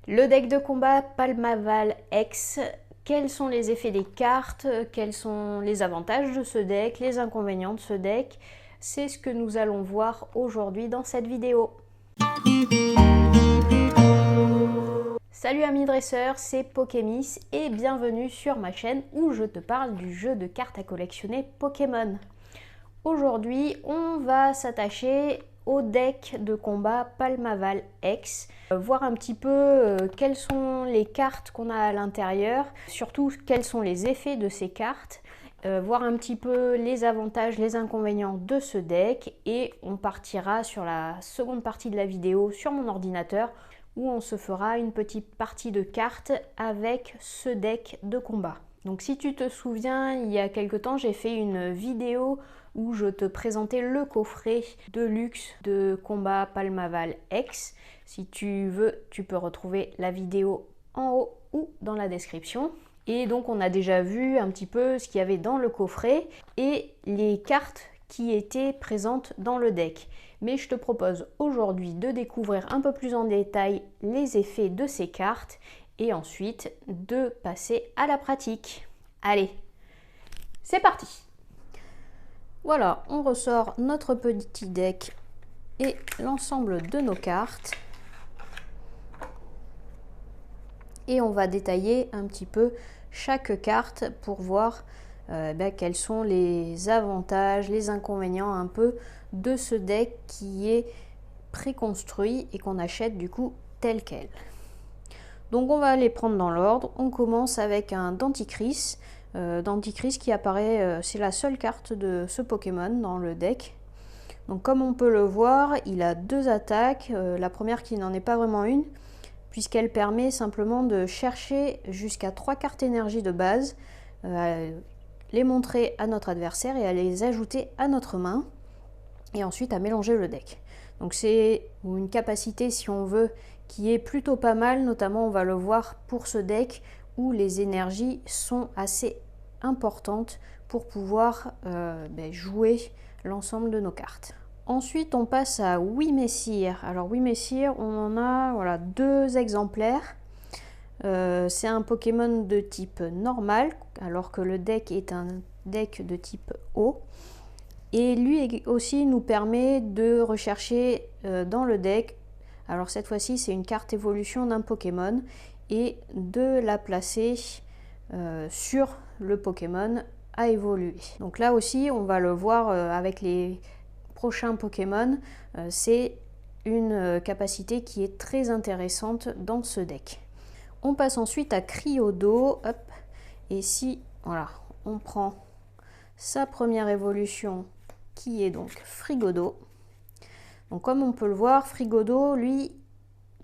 Le deck de combat Palmaval X, quels sont les effets des cartes, quels sont les avantages de ce deck, les inconvénients de ce deck, c'est ce que nous allons voir aujourd'hui dans cette vidéo. Salut amis dresseurs, c'est Pokémis et bienvenue sur ma chaîne où je te parle du jeu de cartes à collectionner Pokémon. Aujourd'hui, on va s'attacher au deck de combat Palmaval X, voir un petit peu quelles sont les cartes qu'on a à l'intérieur, surtout quels sont les effets de ces cartes, voir un petit peu les avantages, les inconvénients de ce deck, et on partira sur la seconde partie de la vidéo sur mon ordinateur où on se fera une petite partie de cartes avec ce deck de combat. Donc si tu te souviens, il y a quelque temps, j'ai fait une vidéo où je te présentais le coffret de luxe de combat Palmaval X. Si tu veux, tu peux retrouver la vidéo en haut ou dans la description. Et donc on a déjà vu un petit peu ce qu'il y avait dans le coffret et les cartes qui étaient présentes dans le deck. Mais je te propose aujourd'hui de découvrir un peu plus en détail les effets de ces cartes et ensuite de passer à la pratique. Allez, c'est parti! Voilà, on ressort notre petit deck et l'ensemble de nos cartes. Et on va détailler un petit peu chaque carte pour voir quels sont les avantages, les inconvénients un peu de ce deck qui est préconstruit et qu'on achète du coup tel quel. Donc on va les prendre dans l'ordre. On commence avec un Denticris. Denticris qui apparaît, c'est la seule carte de ce Pokémon dans le deck. Donc comme on peut le voir, il a deux attaques. La première qui n'en est pas vraiment une, puisqu'elle permet simplement de chercher jusqu'à 3 cartes énergie de base, les montrer à notre adversaire et à les ajouter à notre main, et ensuite à mélanger le deck. Donc c'est une capacité, si on veut, qui est plutôt pas mal, notamment on va le voir pour ce deck où les énergies sont assez importantes pour pouvoir jouer l'ensemble de nos cartes. Ensuite on passe à Wimessir. Alors Wimessir, on en a deux exemplaires. C'est un Pokémon de type normal, alors que le deck est un deck de type eau. Et lui aussi nous permet de rechercher dans le deck, alors cette fois-ci c'est une carte évolution d'un Pokémon, et de la placer sur le Pokémon à évoluer. Donc là aussi on va le voir avec les prochains Pokémon, c'est une capacité qui est très intéressante dans ce deck. On passe ensuite à Cryodo, hop, et si voilà, on prend sa première évolution qui est donc Frigodo. Donc comme on peut le voir, Frigodo, lui,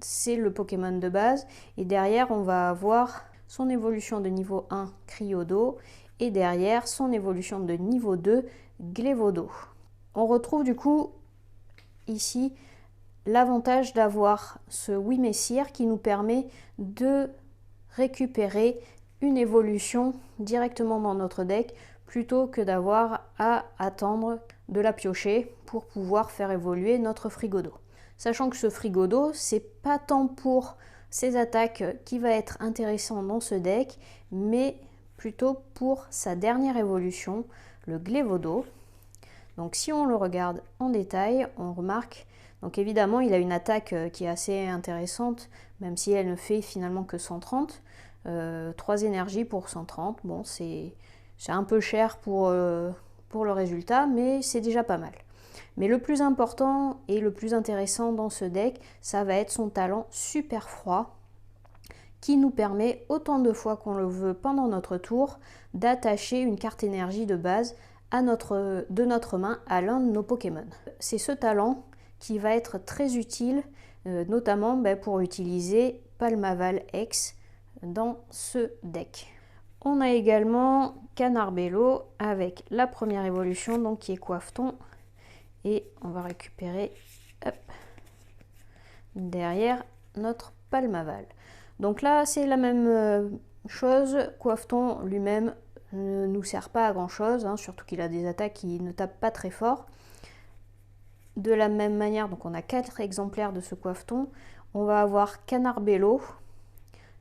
c'est le Pokémon de base, et derrière on va avoir son évolution de niveau 1 Cryodo, et derrière son évolution de niveau 2 Glevodo. On retrouve du coup ici l'avantage d'avoir ce Wimessir qui nous permet de récupérer une évolution directement dans notre deck plutôt que d'avoir à attendre de la piocher pour pouvoir faire évoluer notre Frigodo. Sachant que ce Frigodo, c'est pas tant pour ses attaques qui va être intéressant dans ce deck, mais plutôt pour sa dernière évolution, le Glevodo. Donc si on le regarde en détail, on remarque, donc évidemment il a une attaque qui est assez intéressante, même si elle ne fait finalement que 130, 3 énergies pour 130, bon c'est un peu cher pour le résultat, mais c'est déjà pas mal. Mais le plus important et le plus intéressant dans ce deck, ça va être son talent super froid, qui nous permet autant de fois qu'on le veut pendant notre tour d'attacher une carte énergie de base de notre main à l'un de nos Pokémon. C'est ce talent qui va être très utile, notamment pour utiliser Palmaval X dans ce deck. On a également Canarbello avec la première évolution, donc qui est Coiffeton, et on va récupérer derrière notre Palmaval. Donc là c'est la même chose, Coiffeton lui-même ne nous sert pas à grand chose, surtout qu'il a des attaques qui ne tapent pas très fort. De la même manière, donc on a 4 exemplaires de ce Coiffeton. On va avoir Canarbello,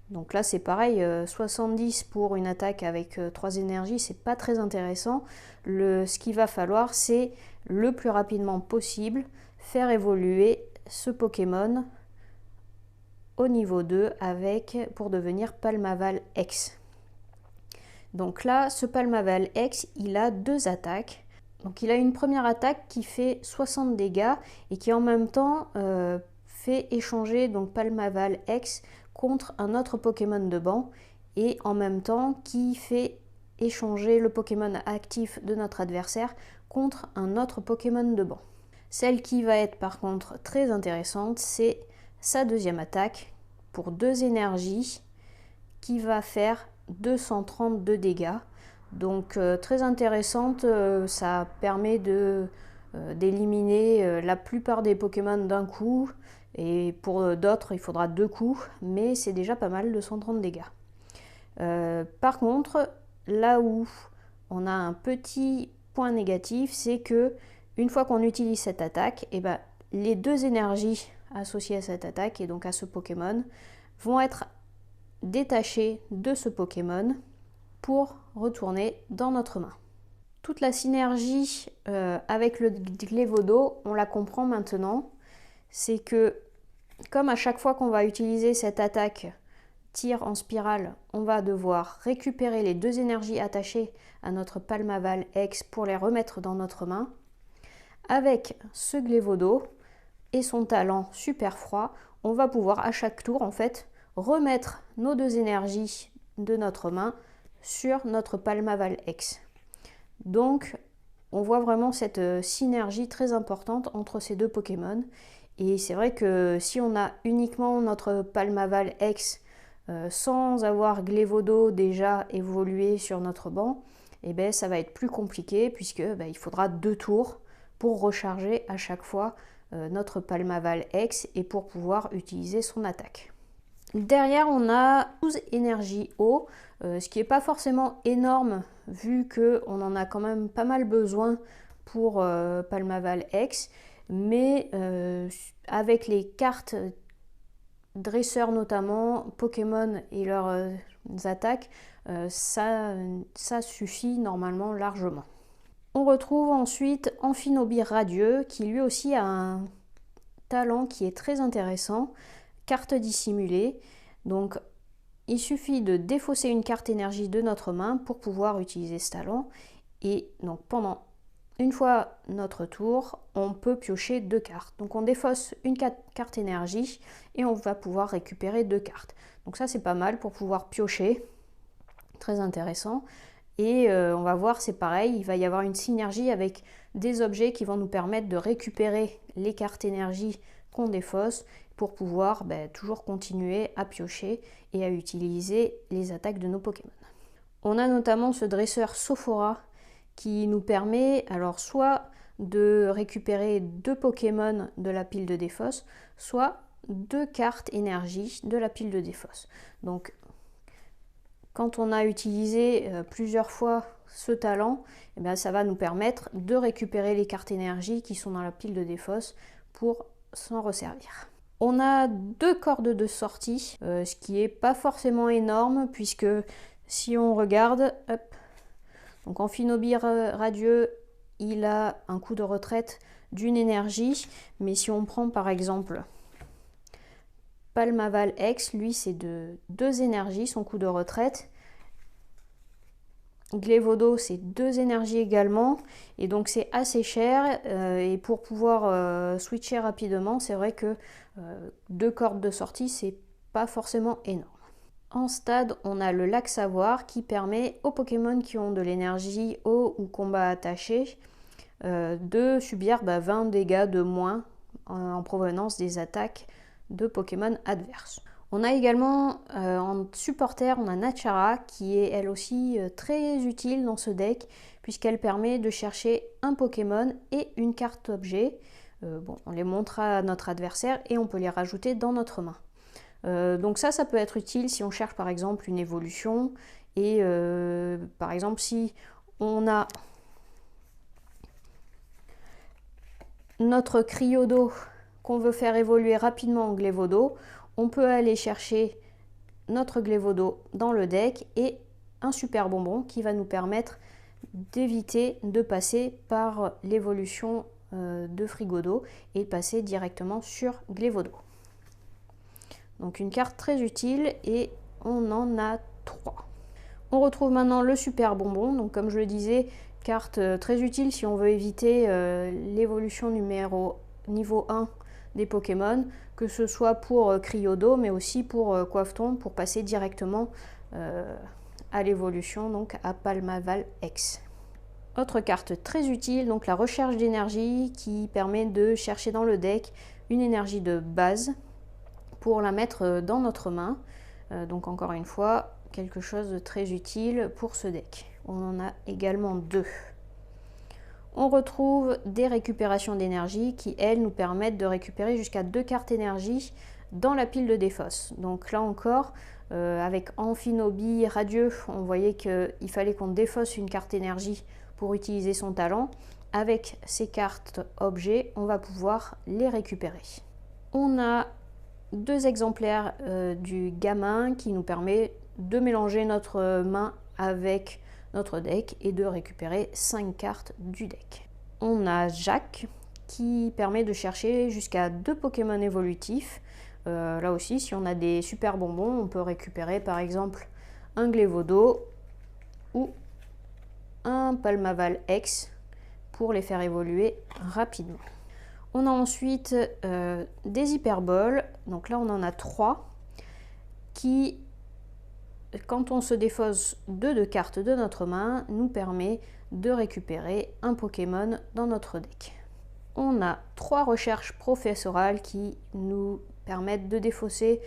Donc là c'est pareil, 70 pour une attaque avec 3 énergies, c'est pas très intéressant. Ce qu'il va falloir, c'est le plus rapidement possible faire évoluer ce Pokémon au niveau 2 pour devenir Palmaval X. Donc là, ce Palmaval X, il a 2 attaques. Donc il a une première attaque qui fait 60 dégâts et qui en même temps fait échanger donc Palmaval X contre un autre Pokémon de banc et en même temps qui fait échanger le Pokémon actif de notre adversaire contre un autre Pokémon de banc. Celle qui va être par contre très intéressante, c'est sa deuxième attaque pour 2 énergies qui va faire 232 dégâts. Donc très intéressante, ça permet d'éliminer la plupart des Pokémon d'un coup, et pour d'autres il faudra 2 coups, mais c'est déjà pas mal, 230 dégâts. Par contre, là où on a un petit point négatif, c'est que une fois qu'on utilise cette attaque, et ben, les 2 énergies associées à cette attaque et donc à ce Pokémon vont être détachées de ce Pokémon pour retourner dans notre main. Toute la synergie avec le Glévodo, on la comprend maintenant. C'est que comme à chaque fois qu'on va utiliser cette attaque tir en spirale, on va devoir récupérer les 2 énergies attachées à notre Palmaval X pour les remettre dans notre main. Avec ce Glévodo et son talent super froid, on va pouvoir à chaque tour en fait remettre nos 2 énergies de notre main sur notre Palmaval X. Donc on voit vraiment cette synergie très importante entre ces 2 Pokémon. Et c'est vrai que si on a uniquement notre Palmaval X sans avoir Glévodo déjà évolué sur notre banc, et ben ça va être plus compliqué puisque il faudra 2 tours pour recharger à chaque fois notre Palmaval X et pour pouvoir utiliser son attaque. Derrière, on a 12 énergies eau, ce qui n'est pas forcément énorme vu qu'on en a quand même pas mal besoin pour Palmaval X, mais avec les cartes dresseurs notamment, Pokémon et leurs attaques, ça suffit normalement largement. On retrouve ensuite Amphinobir Radieux qui lui aussi a un talent qui est très intéressant. Carte dissimulée, donc il suffit de défausser une carte énergie de notre main pour pouvoir utiliser ce talent, et donc une fois notre tour, on peut piocher 2 cartes. Donc on défausse une carte énergie et on va pouvoir récupérer 2 cartes. Donc ça c'est pas mal pour pouvoir piocher, très intéressant. Et on va voir, c'est pareil, il va y avoir une synergie avec des objets qui vont nous permettre de récupérer les cartes énergie qu'on défausse pour pouvoir toujours continuer à piocher et à utiliser les attaques de nos Pokémon. On a notamment ce dresseur Sophora qui nous permet alors soit de récupérer 2 Pokémon de la pile de défausse, soit 2 cartes énergie de la pile de défausse. Donc quand on a utilisé plusieurs fois ce talent, ça va nous permettre de récupérer les cartes énergie qui sont dans la pile de défausse pour s'en resservir. On a 2 cordes de sortie, ce qui n'est pas forcément énorme puisque si on regarde, donc Amphinobir Radieux, il a un coup de retraite d'une énergie, mais si on prend par exemple Palmaval X, lui c'est de 2 énergies son coup de retraite. Glévodo c'est 2 énergies également, et donc c'est assez cher, et pour pouvoir switcher rapidement, c'est vrai que 2 cordes de sortie c'est pas forcément énorme. En stade, on a le lac Savoir qui permet aux Pokémon qui ont de l'énergie eau ou combat attaché de subir 20 dégâts de moins en provenance des attaques de Pokémon adverses. On a également en supporter, on a Nachara qui est elle aussi très utile dans ce deck puisqu'elle permet de chercher un Pokémon et une carte objet. On les montre à notre adversaire et on peut les rajouter dans notre main. Donc ça peut être utile si on cherche par exemple une évolution et par exemple si on a notre Cryodo qu'on veut faire évoluer rapidement en Glévodo, on peut aller chercher notre Glévodo dans le deck et un super bonbon qui va nous permettre d'éviter de passer par l'évolution de Frigodo et de passer directement sur Glévodo. Donc une carte très utile et on en a 3. On retrouve maintenant le super bonbon, donc comme je le disais, carte très utile si on veut éviter l'évolution niveau 1 des Pokémon, que ce soit pour Cryodo mais aussi pour Coiffeton pour passer directement à l'évolution, donc à Palmaval X. Autre carte très utile, donc la recherche d'énergie qui permet de chercher dans le deck une énergie de base pour la mettre dans notre main. Donc encore une fois, quelque chose de très utile pour ce deck. On en a également 2. On retrouve des récupérations d'énergie qui, elles, nous permettent de récupérer jusqu'à 2 cartes énergie dans la pile de défausse. Donc là encore, avec Amphinobi Radieux, on voyait qu'il fallait qu'on défausse une carte énergie pour utiliser son talent. Avec ces cartes objets, on va pouvoir les récupérer. On a 2 exemplaires du gamin qui nous permet de mélanger notre main avec notre deck et de récupérer 5 cartes du deck. On a Jacques qui permet de chercher jusqu'à 2 Pokémon évolutifs. Là aussi, si on a des super bonbons, on peut récupérer par exemple un Glévodo ou un Palmaval X pour les faire évoluer rapidement. On a ensuite des hyperboles, donc là on en a 3 qui, quand on se défausse de 2 cartes de notre main, nous permet de récupérer un Pokémon dans notre deck. On a 3 recherches professorales qui nous permettent de défausser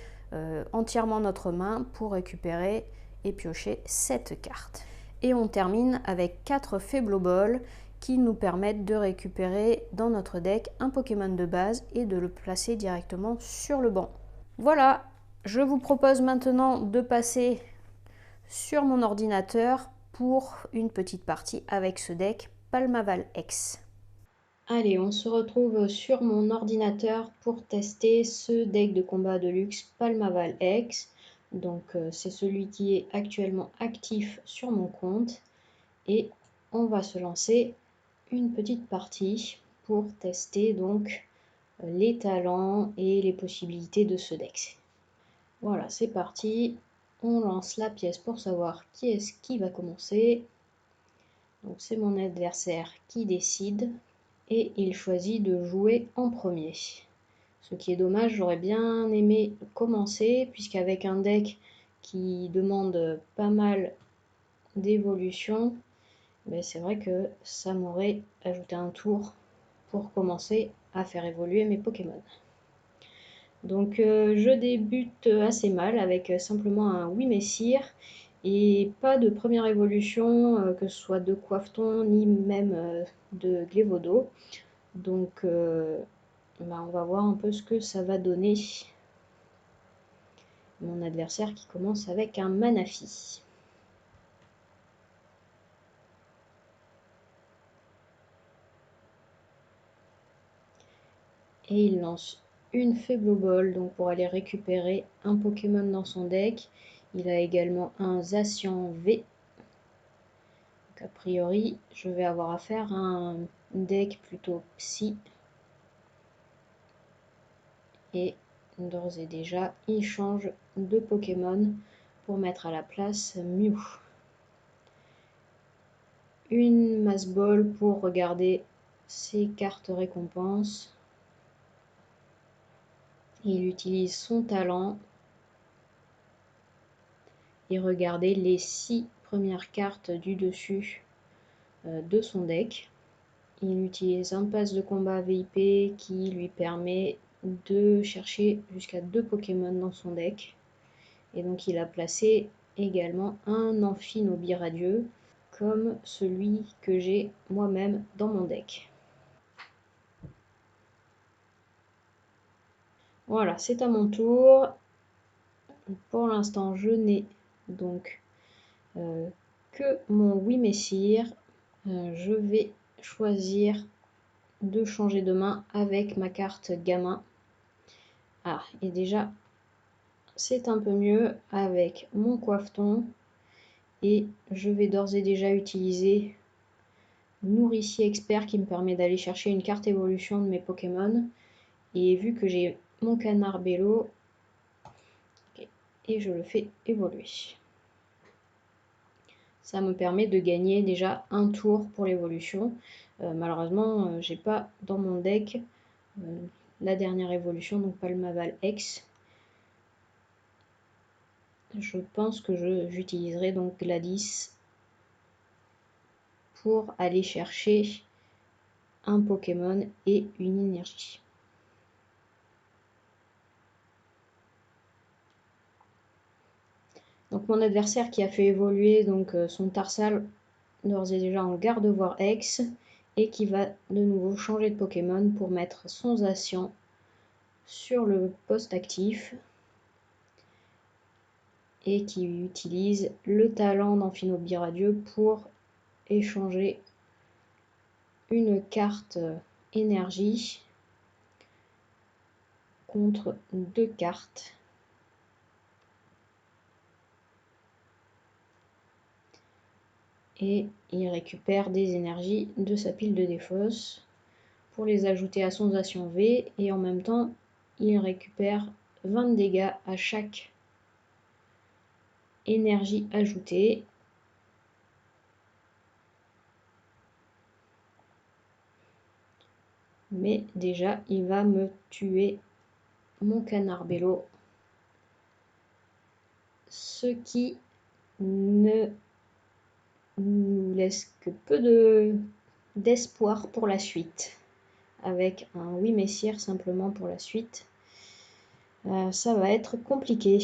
entièrement notre main pour récupérer et piocher 7 cartes. Et on termine avec 4 Faibloboles qui nous permettent de récupérer dans notre deck un Pokémon de base et de le placer directement sur le banc. Voilà, je vous propose maintenant de passer sur mon ordinateur pour une petite partie avec ce deck Palmaval X. Allez, on se retrouve sur mon ordinateur pour tester ce deck de combat de luxe Palmaval X. Donc c'est celui qui est actuellement actif sur mon compte et on va se lancer une petite partie pour tester donc les talents et les possibilités de ce deck. Voilà, c'est parti. On lance la pièce pour savoir qui est-ce qui va commencer. Donc c'est mon adversaire qui décide et il choisit de jouer en premier. Ce qui est dommage, j'aurais bien aimé commencer puisqu'avec un deck qui demande pas mal d'évolution, mais c'est vrai que ça m'aurait ajouté un tour pour commencer à faire évoluer mes Pokémon. Donc je débute assez mal avec simplement un Oui Messire et pas de première évolution, que ce soit de Coiffeton ni même de Glévodo. Donc on va voir un peu ce que ça va donner. Mon adversaire qui commence avec un Manaphy. Et il lance une Faiblobolt donc pour aller récupérer un Pokémon dans son deck. Il a également un Zacian V. Donc a priori, je vais avoir affaire à un deck plutôt psy. Et d'ores et déjà, il change de Pokémon pour mettre à la place Mew. Une Mass Ball pour regarder ses cartes récompenses. Il utilise son talent et regardez les 6 premières cartes du dessus de son deck. Il utilise un pass de combat VIP qui lui permet de chercher jusqu'à 2 Pokémon dans son deck. Et donc il a placé également un Amphinobi Radieux comme celui que j'ai moi-même dans mon deck. Voilà, c'est à mon tour. Pour l'instant, je n'ai donc que mon Oui Messire. Je vais choisir de changer de main avec ma carte gamin. Ah, et déjà, c'est un peu mieux avec mon coiffeton. Et je vais d'ores et déjà utiliser Nourricier Expert qui me permet d'aller chercher une carte évolution de mes Pokémon. Et vu que j'ai mon canard Bello, et je le fais évoluer. Ça me permet de gagner déjà un tour pour l'évolution. Malheureusement, j'ai pas dans mon deck la dernière évolution, donc Palmaval X. Je pense que j'utiliserai donc Gladys pour aller chercher un Pokémon et une énergie. Donc mon adversaire qui a fait évoluer donc son Tarsal d'ores et déjà en Gardevoir X et qui va de nouveau changer de Pokémon pour mettre son Zacian sur le poste actif et qui utilise le talent d'Amphinobiradieux pour échanger une carte énergie contre 2 cartes. Et il récupère des énergies de sa pile de défausse pour les ajouter à son Zacian V et en même temps il récupère 20 de dégâts à chaque énergie ajoutée. Mais déjà il va me tuer mon canard Bello, ce qui ne nous laisse que peu d'espoir pour la suite. Avec un oui messire simplement pour la suite, ça va être compliqué.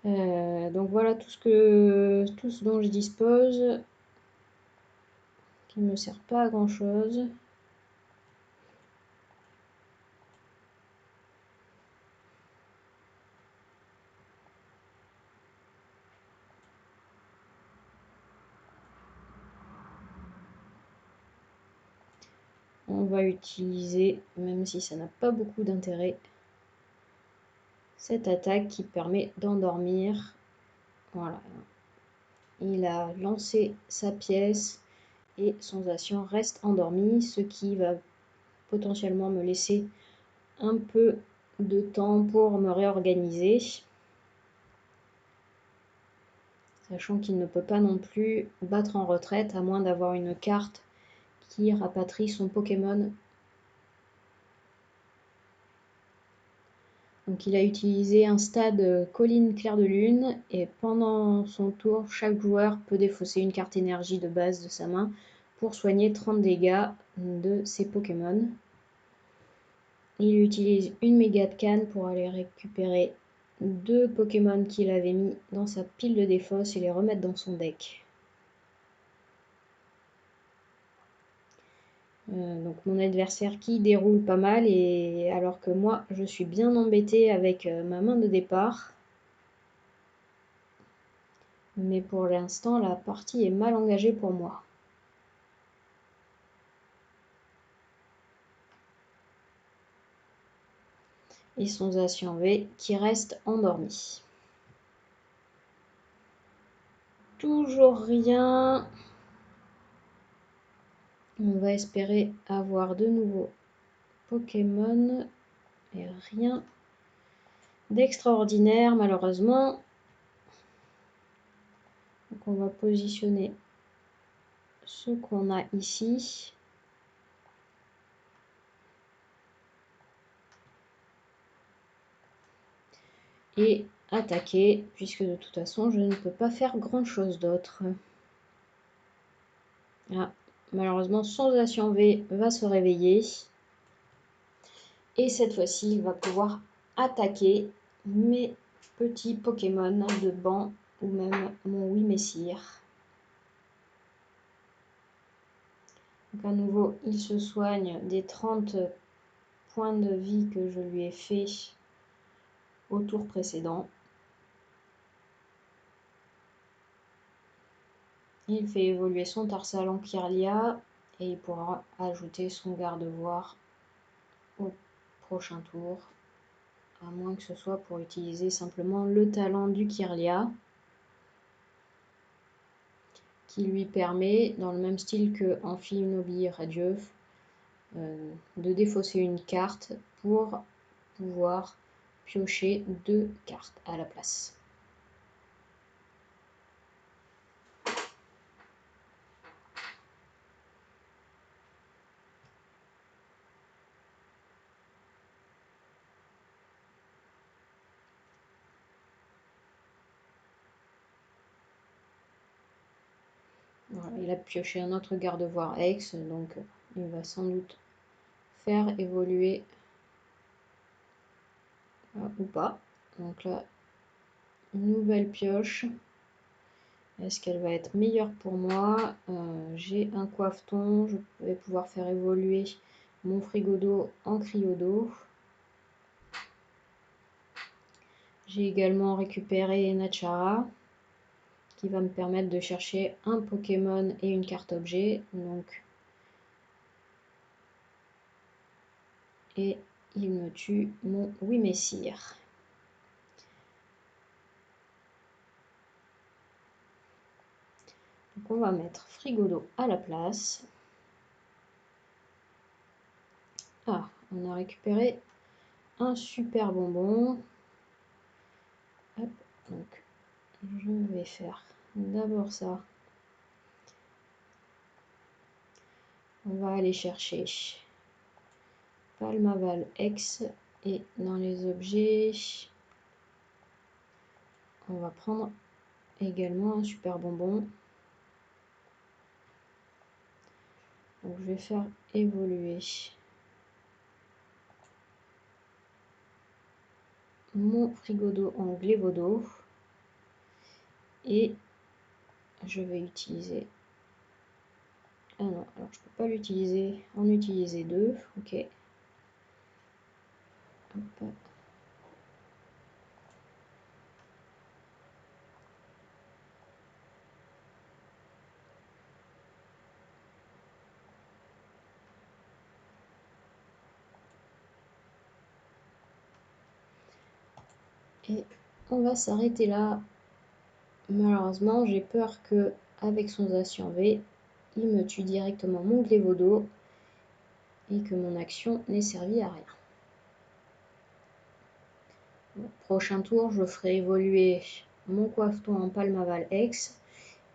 Donc voilà tout ce dont je dispose, qui ne me sert pas à grand chose. On va utiliser, même si ça n'a pas beaucoup d'intérêt, cette attaque qui permet d'endormir. Voilà. Il a lancé sa pièce et son Zacian reste endormi, ce qui va potentiellement me laisser un peu de temps pour me réorganiser. Sachant qu'il ne peut pas non plus battre en retraite à moins d'avoir une carte qui rapatrie son Pokémon. Donc il a utilisé un stade colline clair de lune et pendant son tour, chaque joueur peut défausser une carte énergie de base de sa main pour soigner 30 dégâts de ses Pokémon. Il utilise une méga de canne pour aller récupérer 2 Pokémon qu'il avait mis dans sa pile de défausse et les remettre dans son deck. Donc mon adversaire qui déroule pas mal et alors que moi je suis bien embêtée avec ma main de départ. Mais pour l'instant la partie est mal engagée pour moi. Et son Zacian V qui reste endormi. Toujours rien. On va espérer avoir de nouveaux Pokémon. Et rien d'extraordinaire malheureusement. Donc on va positionner ce qu'on a ici. Et attaquer, puisque de toute façon je ne peux pas faire grand chose d'autre. Ah, malheureusement son Zacian V va se réveiller. Et cette fois-ci il va pouvoir attaquer mes petits Pokémon de banc ou même mon oui messire. Donc à nouveau il se soigne des 30 points de vie que je lui ai fait au tour précédent. Il fait évoluer son Tarsal en Kirlia et il pourra ajouter son garde-voir au prochain tour, à moins que ce soit pour utiliser simplement le talent du Kirlia, qui lui permet, dans le même style que Amphinobi Radieux, de défausser une carte pour pouvoir piocher 2 cartes à la place. Voilà, il a pioché un autre garde-voir X, donc il va sans doute faire évoluer ou pas. Donc là, une nouvelle pioche. Est-ce qu'elle va être meilleure pour moi? J'ai un coiffeton, je vais pouvoir faire évoluer mon frigo d'eau en cryo d'eau. J'ai également récupéré Nachara, qui va me permettre de chercher un Pokémon et une carte objet. Donc, et il me tue mon Wimessir. Donc on va mettre frigo d'eau à la place. Ah, on a récupéré un super bonbon. Hop, donc je vais faire d'abord ça. On va aller chercher Palmaval X et dans les objets, on va prendre également un super bonbon. Donc je vais faire évoluer mon frigo d'eau en Glévodo et je vais utiliser... Ah non, alors je peux pas l'utiliser, en utiliser 2, ok. Hop. Et on va s'arrêter là. Malheureusement, j'ai peur que avec son Zacian V, il me tue directement mon Glévodo et que mon action n'ait servi à rien. Bon, prochain tour, je ferai évoluer mon coiffeton en Palmaval X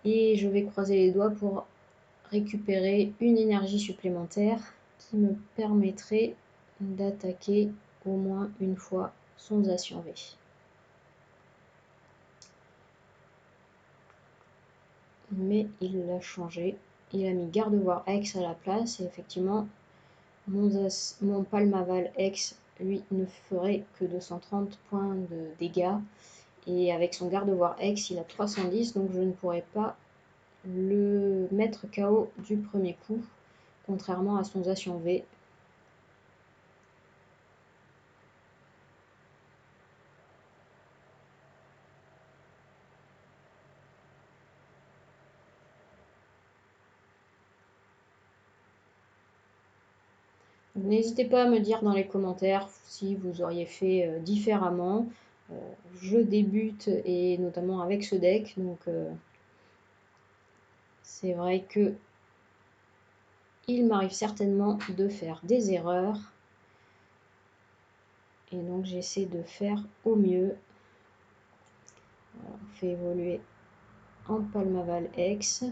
et je vais croiser les doigts pour récupérer une énergie supplémentaire qui me permettrait d'attaquer au moins une fois son Zacian V. Mais il l'a changé. Il a mis garde-voir X à la place et effectivement, mon Palmaval X, lui, ne ferait que 230 points de dégâts. Et avec son garde-voir X, il a 310, donc je ne pourrais pas le mettre KO du premier coup, contrairement à son Zacian V. N'hésitez pas à me dire dans les commentaires si vous auriez fait différemment. Je débute et notamment avec ce deck, donc c'est vrai que il m'arrive certainement de faire des erreurs. Et donc j'essaie de faire au mieux. Voilà, on fait évoluer en Palmaval X.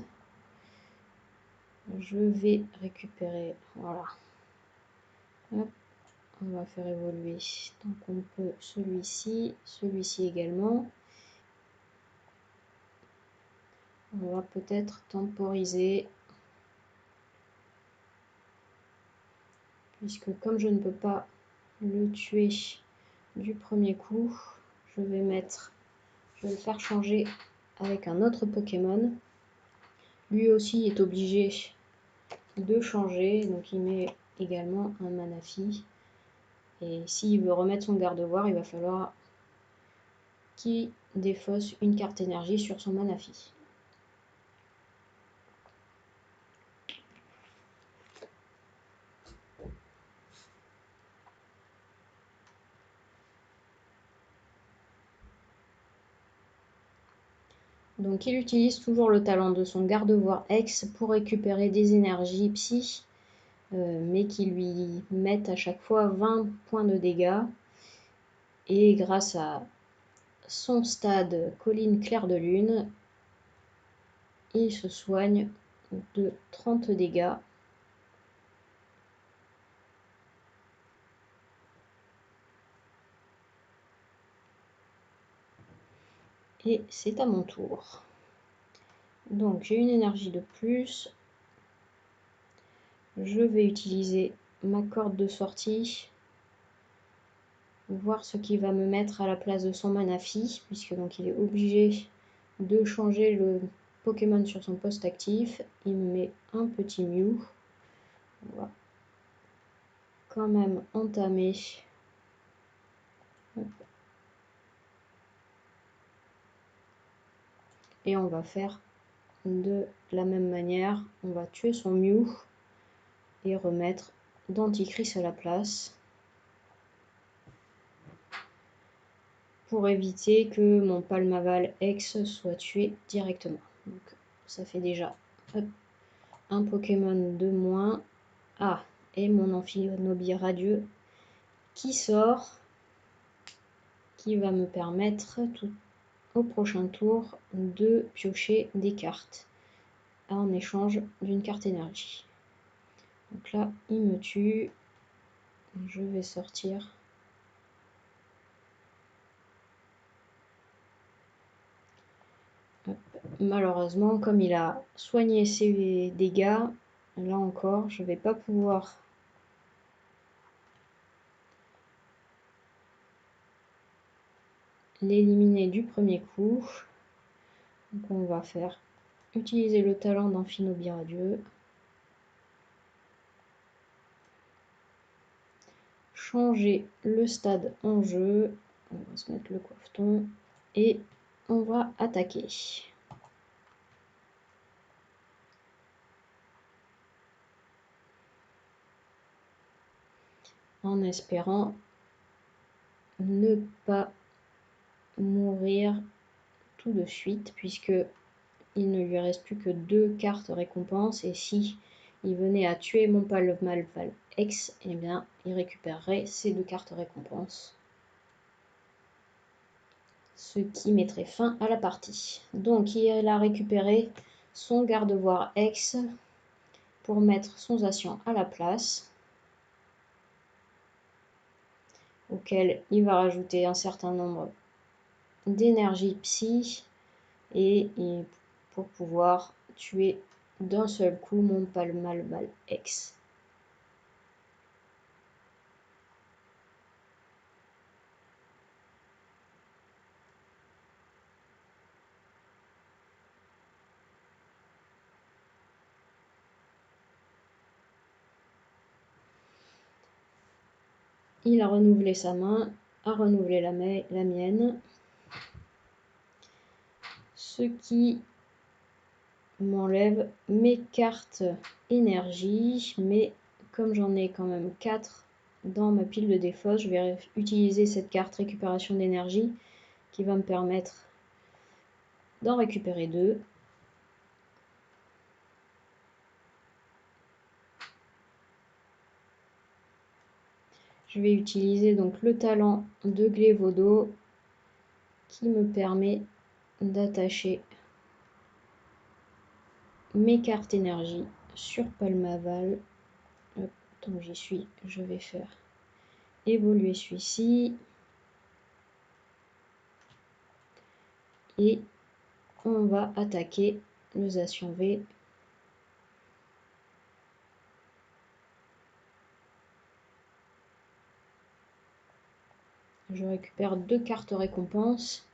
Je vais récupérer, voilà. Hop, on va faire évoluer tant qu'on peut celui-ci également. On va peut-être temporiser. Puisque comme je ne peux pas le tuer du premier coup, je vais le faire changer avec un autre Pokémon. Lui aussi est obligé de changer, donc il met également un Manaphy. Et s'il veut remettre son garde-voir, il va falloir qu'il défausse une carte énergie sur son Manaphy. Donc il utilise toujours le talent de son garde-voire ex pour récupérer des énergies psy, mais qui lui mettent à chaque fois 20 points de dégâts. Et grâce à son stade colline clair de lune, il se soigne de 30 dégâts. Et c'est à mon tour. Donc j'ai une énergie de plus. Je vais utiliser ma corde de sortie. Voir ce qu'il va me mettre à la place de son Manaphy, puisque donc il est obligé de changer le Pokémon sur son poste actif. Il me met un petit Mew. On va quand même entamer. Et on va faire de la même manière. On va tuer son Mew et remettre Denticris à la place, pour éviter que mon Palmaval X soit tué directement. Donc ça fait déjà un Pokémon de moins. Ah, et mon Amphignobie radieux qui sort, qui va me permettre au prochain tour de piocher des cartes en échange d'une carte énergie. Donc là, il me tue. Je vais sortir. Hop. Malheureusement, comme il a soigné ses dégâts, là encore, je ne vais pas pouvoir l'éliminer du premier coup. Donc on va faire utiliser le talent d'Amphignobie radieux. Changer le stade en jeu. On va se mettre le coffeton et on va attaquer. En espérant ne pas mourir tout de suite, puisque il ne lui reste plus que 2 cartes récompenses, et si il venait à tuer mon Palmaval X, eh bien il récupérerait ces 2 cartes récompenses, ce qui mettrait fin à la partie. Donc il a récupéré son garde-voire X pour mettre son Zacian à la place, auquel il va rajouter un certain nombre d'énergie psy, et pour pouvoir tuer d'un seul coup mon Palmaval X. Il a renouvelé sa main, a renouvelé la mienne, ce qui m'enlève mes cartes énergie, mais comme j'en ai quand même 4 dans ma pile de défausse, je vais utiliser cette carte récupération d'énergie qui va me permettre d'en récupérer 2. Je vais utiliser donc le talent de Glévodo qui me permet d'attacher mes cartes énergie sur Palmaval. Hop, tant que j'y suis, je vais faire évoluer celui-ci. Et on va attaquer le Zacian V. Je récupère 2 cartes récompenses.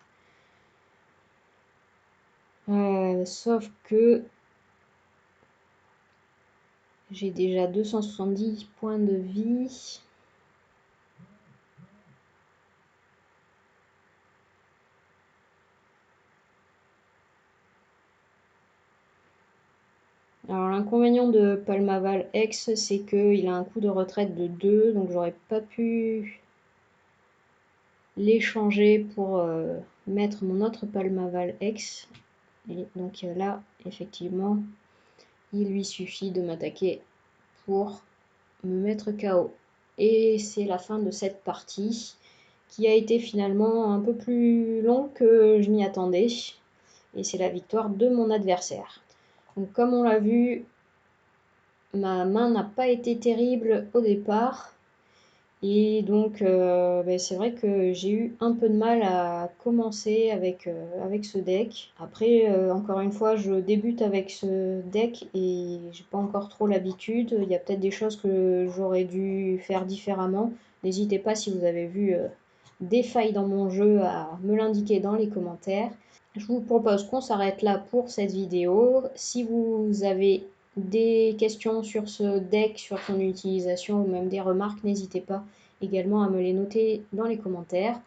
Sauf que j'ai déjà 270 points de vie. Alors l'inconvénient de Palmaval X, c'est qu'il a un coût de retraite de 2, donc j'aurais pas pu l'échanger pour mettre mon autre Palmaval X. Et donc là, effectivement, il lui suffit de m'attaquer pour me mettre KO. Et c'est la fin de cette partie qui a été finalement un peu plus longue que je m'y attendais. Et c'est la victoire de mon adversaire. Donc comme on l'a vu, ma main n'a pas été terrible au départ. Et donc c'est vrai que j'ai eu un peu de mal à commencer avec ce deck. Après, encore une fois, je débute avec ce deck et j'ai pas encore trop l'habitude. Il y a peut-être des choses que j'aurais dû faire différemment. N'hésitez pas, si vous avez vu des failles dans mon jeu, à me l'indiquer dans les commentaires. Je vous propose qu'on s'arrête là pour cette vidéo. Si vous avez des questions sur ce deck, sur son utilisation ou même des remarques, n'hésitez pas également à me les noter dans les commentaires.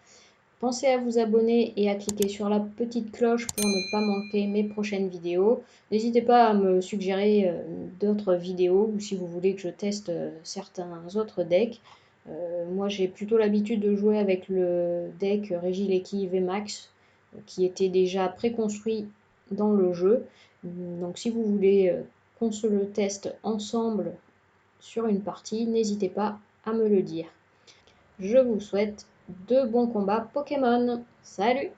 Pensez à vous abonner et à cliquer sur la petite cloche pour ne pas manquer mes prochaines vidéos. N'hésitez pas à me suggérer d'autres vidéos ou si vous voulez que je teste certains autres decks. Moi j'ai plutôt l'habitude de jouer avec le deck Regileki VMAX qui était déjà préconstruit dans le jeu. Donc si vous voulez qu'on se le teste ensemble sur une partie, n'hésitez pas à me le dire. Je vous souhaite de bons combats Pokémon. Salut!